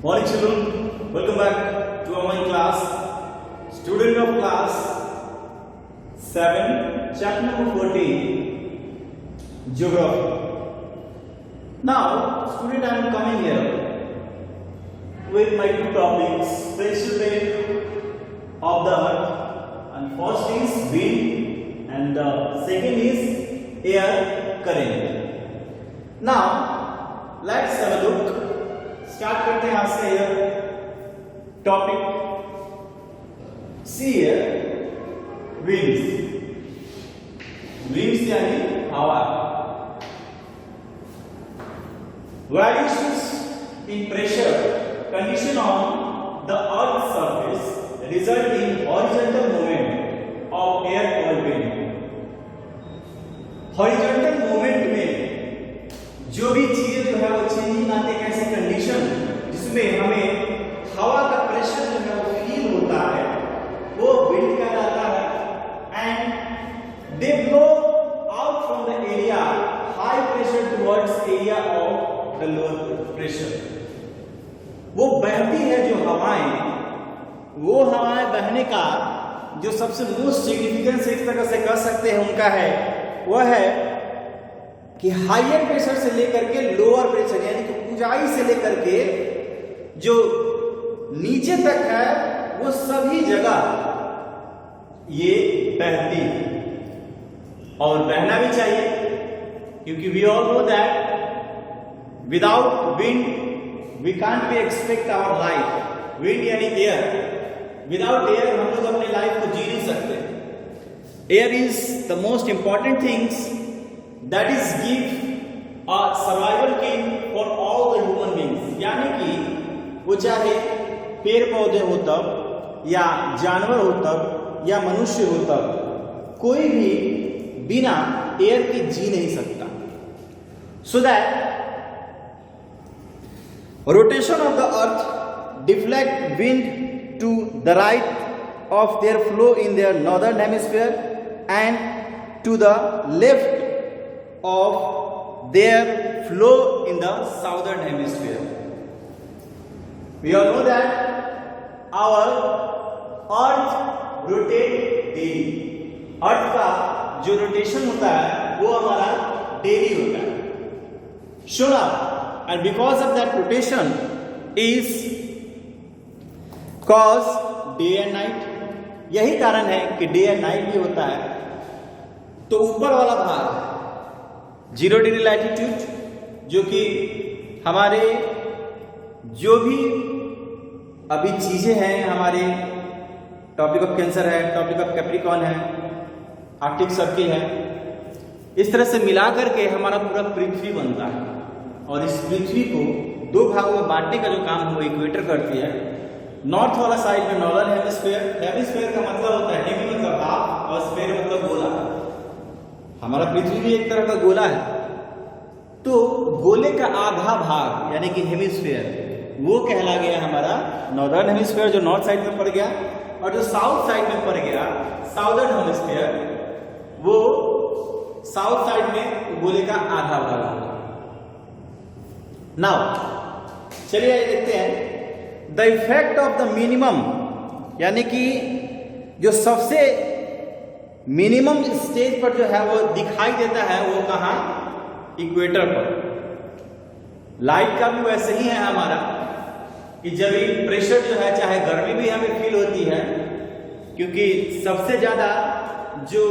Morning children, welcome back to our online class. Student of class 7, chapter number 14, Geography. Now, student, I am coming here with my two topics, special rate of the earth, and first is wind and the second is air current. Now, let's have a look. Start करते हैं आज से यह topic. सी है winds यानी हवा. Variations in pressure condition on the earth's surface result in horizontal movement of air or wind. Horizontal movement में जो भी चीजें जो है वो चेंजिंग आते हैं, ऐसे कंडीशन जिसमें हमें हवा का प्रेशर जो है वो फील होता है, वो विंड कहलाता है. And they blow out from the area high pressure towards area of the lower pressure. वो बहती है जो हवाएं, वो हवाएं बहने का जो सबसे मोस्ट सिग्निफिकेंस एक तरह से कह सकते हैं उनका है, वह है कि हायर प्रेशर से लेकर के लोअर प्रेशर यानी कि ऊंचाई से लेकर के जो नीचे तक है वो सभी जगह ये बहती है. और बहना भी चाहिए, क्योंकि we all know that without wind we can't be expect our life. Wind यानी एयर. विदाउट एयर हम लोग अपनी लाइफ को जी नहीं सकते. Air is the most important things that is give a survival kit for all the human beings. यानी कि वो चाहे पेड़ पौधे हो तब, या जानवर हो तब, या मनुष्य हो तब, कोई भी बिना एयर के जी नहीं सकता. So that rotation of the earth deflect wind to the right of their flow in their northern hemisphere and to the left of their flow in the southern hemisphere. We all know that our earth rotate daily. अर्थ का जो rotation होता है वो हमारा daily होता है. Sure. And because of that rotation is cause day and night. यही कारण है कि डे एंड नाइट भी होता है. तो ऊपर वाला भाग 0 डिग्री लैटिट्यूड, जो कि हमारे जो भी अभी चीजें हैं, हमारे टॉपिक ऑफ कैंसर है, टॉपिक ऑफ कैप्रिकॉन है, आर्कटिक सर्किल है, इस तरह से मिलाकर के हमारा पूरा पृथ्वी बनता है. और इस पृथ्वी को दो भागों में बांटने का जो काम वो इक्वेटर करती है. नॉर्थ वाला साइड में नॉर्दर्न हेमिस्फीयर. हेमिस्फीयर का मतलब होता है हेमी मतलब हाफ और स्फीयर मतलब गोला. हमारा पृथ्वी भी एक तरह का गोला है, तो गोले का आधा भाग यानी कि हेमिस्फीयर वो कहला गया हमारा नॉर्दर्न हेमिस्फीयर, जो नॉर्थ साइड में पड़ गया, और जो साउथ साइड में पड़ गया साउदर्न हेमिस्फीयर, वो साउथ साइड में गोले का आधा भाग होगा. नाउ चलिए देखते हैं the effect of the minimum, यानी कि जो सबसे मिनिमम स्टेज पर जो है वो दिखाई देता है, वो कहाँ? इक्वेटर पर. लाइट का भी वैसे ही है हमारा कि जब भी प्रेशर जो है, चाहे गर्मी भी हमें फील होती है, क्योंकि सबसे ज्यादा जो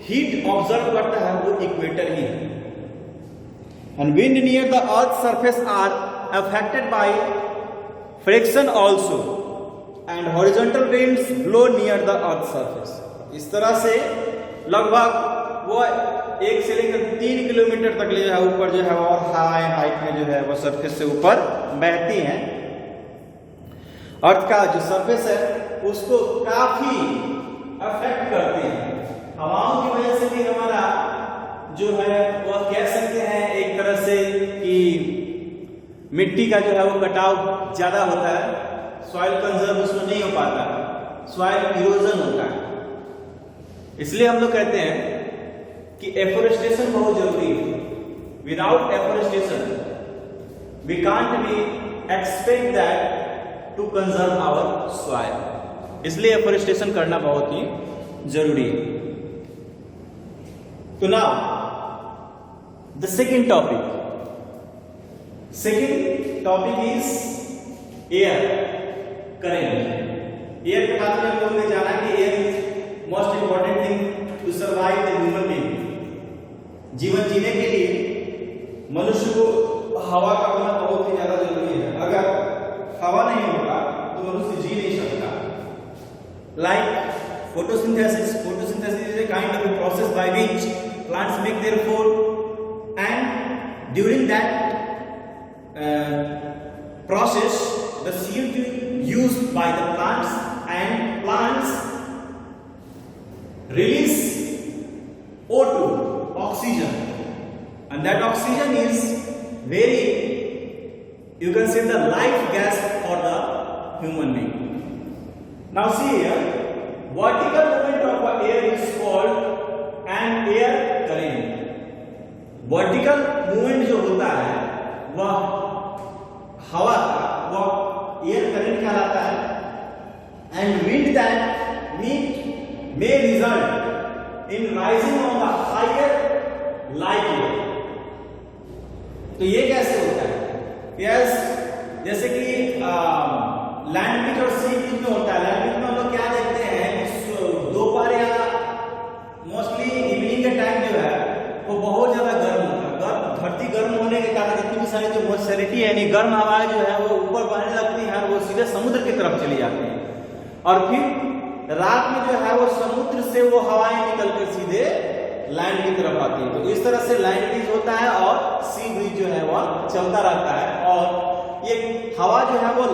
हीट ऑब्जर्व करता है वो इक्वेटर ही है. And wind near the earth surface are affected by friction also and horizontal winds blow near the earth surface. इस तरह से लगभग वो 1 से लेकर 3 किलोमीटर तक ले है ऊपर जो है वो, और हाई हाइट में जो है वो सरफेस से ऊपर बहती हैं. अर्थ का जो सरफेस है उसको काफी अफेक्ट करते हैं. हवाओं की वजह से भी हमारा जो है वो कह सकते हैं एक तरह से कि मिट्टी का जो है वो कटाव ज्यादा होता है. सॉइल कंजर्व उसमें नहीं हो पाता, सॉइल इरोजन होता है. इसलिए हम लोग कहते हैं कि एफोरेस्टेशन बहुत जरूरी है. Without afforestation we can't be expect that to conserve our soil. इसलिए एफोरेस्टेशन करना बहुत ही जरूरी है। तो now the second topic is air current. Air के बारे में हम लोगों ने जाना कि air is most important thing to survive the human being. जीवन जीने के लिए मनुष्य को हवा का होना बहुत ही ज्यादा जरूरी है। अगर हवा नहीं होगा तो मनुष्य जी नहीं सकता। Like photosynthesis is a kind of a process by which plants make their food, and during that process the CO2 used by the plants, and plants release O2, oxygen, and that oxygen is very, you can say, the life gas for the human being. Now see here, vertical movement of air is called an air current। Vertical movement जो होता है वह हवा का, वह air current कहलाता है। And wind that may result in rising on the higher light level। तो ये कैसे होता है? यस, जैसे कि लैंड ब्रिज और सी ब्रिज में होता है। लैंड ब्रिज में हम लोग क्या देखते हैं, दोपहर या मोस्टली इवनिंग के टाइम जो है वो बहुत ज्यादा गर्म होता है। धरती गर्म होने के कारण जितनी भी सारी जो मॉइस्चरिटी है, यानी गर्म हवाएं जो है वो ऊपर बहने लगती हैं, वो सीधे समुद्र की तरफ चली जाती हैं। और फिर रात में जो है वो समुद्र से वो हवाएं निकल कर सीधे लैंड की तरफ आती है। तो इस तरह से लैंड ब्रिज होता है और सी ब्रिज जो है वह चलता रहता है। और ये हवा जो है वो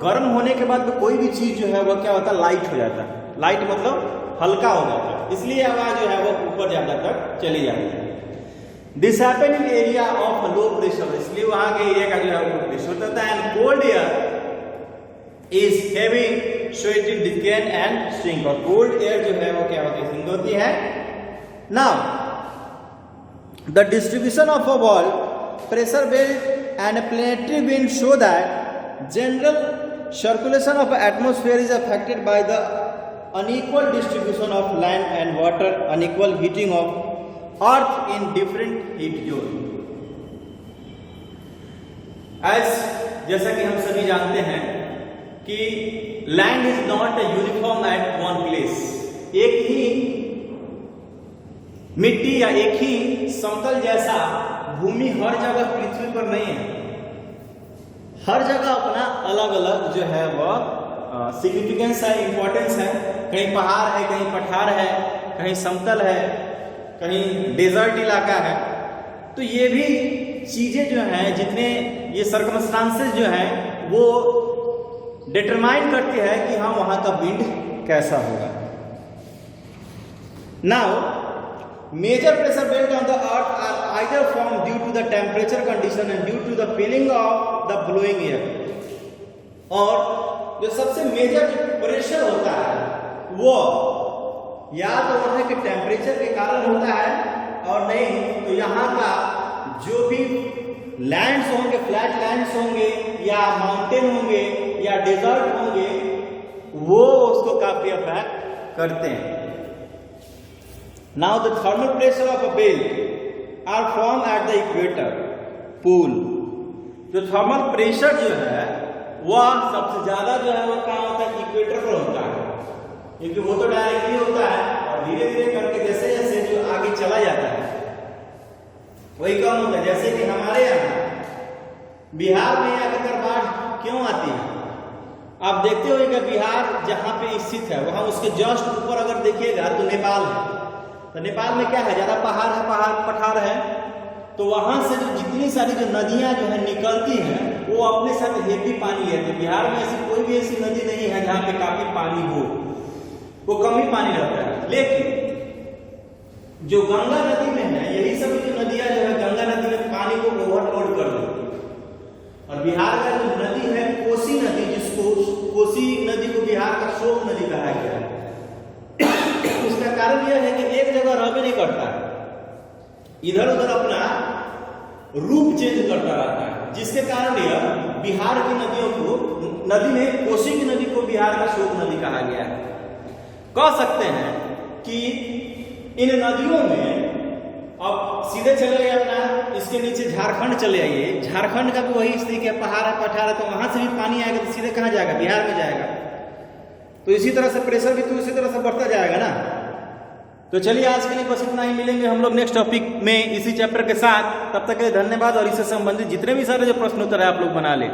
गर्म होने के बाद तो कोई भी चीज जो है वो क्या होता है, लाइट हो जाता है। लाइट मतलब हल्का हो जाता है, इसलिए हवा जो है वो ऊपर ज्यादा तक चली जाती है। This happen in area of low pressure, इसलिए वहां के एरिया का जो है वो प्रेशर होता है। And cold air is heavy so it descend and sink, और कोल्ड एयर जो है वो क्या होती है, सिंक होती है। Now the distribution of a global pressure belt and planetary wind show that general circulation of atmosphere is affected by the unequal distribution of land and water, unequal heating of earth in different heat zone। जैसा कि हम सभी जानते हैं कि land is not uniform eight one place. एक ही मिट्टी या एक ही समतल जैसा भूमि हर जगह पृथ्वी पर नहीं है। हर जगह अपना अलग अलग जो है वह सिग्निफिकेंस है, इंपॉर्टेंस है। कहीं पहाड़ है, कहीं पठार है, कहीं समतल है, कहीं डेजर्ट इलाका है। तो ये भी चीजें जो हैं, जितने ये सर्कमस्टांसेस जो हैं वो डिटरमाइन करती है कि हाँ वहां का विंड कैसा होगा। Now major pressure belt on the earth are either form due to the temperature condition and due to the feeling of the blowing air. और जो सबसे मेजर प्रेशर होता है वो या तो वहां के टेम्परेचर के कारण होता है, और नहीं तो यहाँ का जो भी लैंड्स होंगे, फ्लैट लैंड्स होंगे या माउंटेन होंगे या डेजर्ट होंगे, वो उसको काफी अफेक्ट करते हैं। Now the thermal pressure of a belt are formed at the equator pole। जो थर्मल प्रेशर जो है वह सबसे ज्यादा जो है वो कहाँ होता है, इक्वेटर पर होता है, क्योंकि वो तो डायरेक्टली होता है और धीरे धीरे करके जैसे जैसे जो आगे चला जाता है वही कम होता है। जैसे कि हमारे यहाँ बिहार में अगर बाढ़ क्यों आती है, आप देखते हो कि बिहार जहाँ पे स्थित है वहां उसके जस्ट ऊपर अगर देखिएगा तो नेपाल है। तो नेपाल में क्या है, ज्यादा पहाड़ है, पहाड़ पठार है, तो वहां से जो जितनी सारी जो नदियां जो है निकलती हैं वो अपने साथ हेवी पानी लेते हैं। बिहार में ऐसी कोई भी ऐसी नदी नहीं है जहाँ पे काफी पानी हो, वो कम ही पानी रहता है। लेकिन जो गंगा नदी में है, यही सब जो नदियां जो है गंगा नदी में पानी को ओवरलोड कर देती है। और बिहार का जो नदी है कोसी नदी, जिसको कोसी नदी को बिहार का शोक नदी कहा गया है, उसका कारण यह है कि एक जगह रह भी नहीं करता है, इधर उधर अपना रूप चेंज करता रहता है। जिसके कारण यह बिहार की नदियों को, नदी में कोसी की नदी को बिहार का शोक नदी कहा गया है। कह सकते हैं कि इन नदियों में, अब सीधे चले गए अपना इसके नीचे झारखंड चले आइए, झारखंड का भी वही स्थिति है, पहाड़ है, पठार है, तो वहां से भी पानी आएगा तो सीधे कहाँ जाएगा, बिहार में जाएगा। तो इसी तरह से प्रेशर भी तो इसी तरह से बढ़ता जाएगा ना। तो चलिए आज के लिए बस इतना ही, मिलेंगे हम लोग नेक्स्ट टॉपिक में इसी चैप्टर के साथ। तब तक के लिए धन्यवाद, और इससे संबंधित जितने भी सारे जो प्रश्न उत्तर है आप लोग बना ले।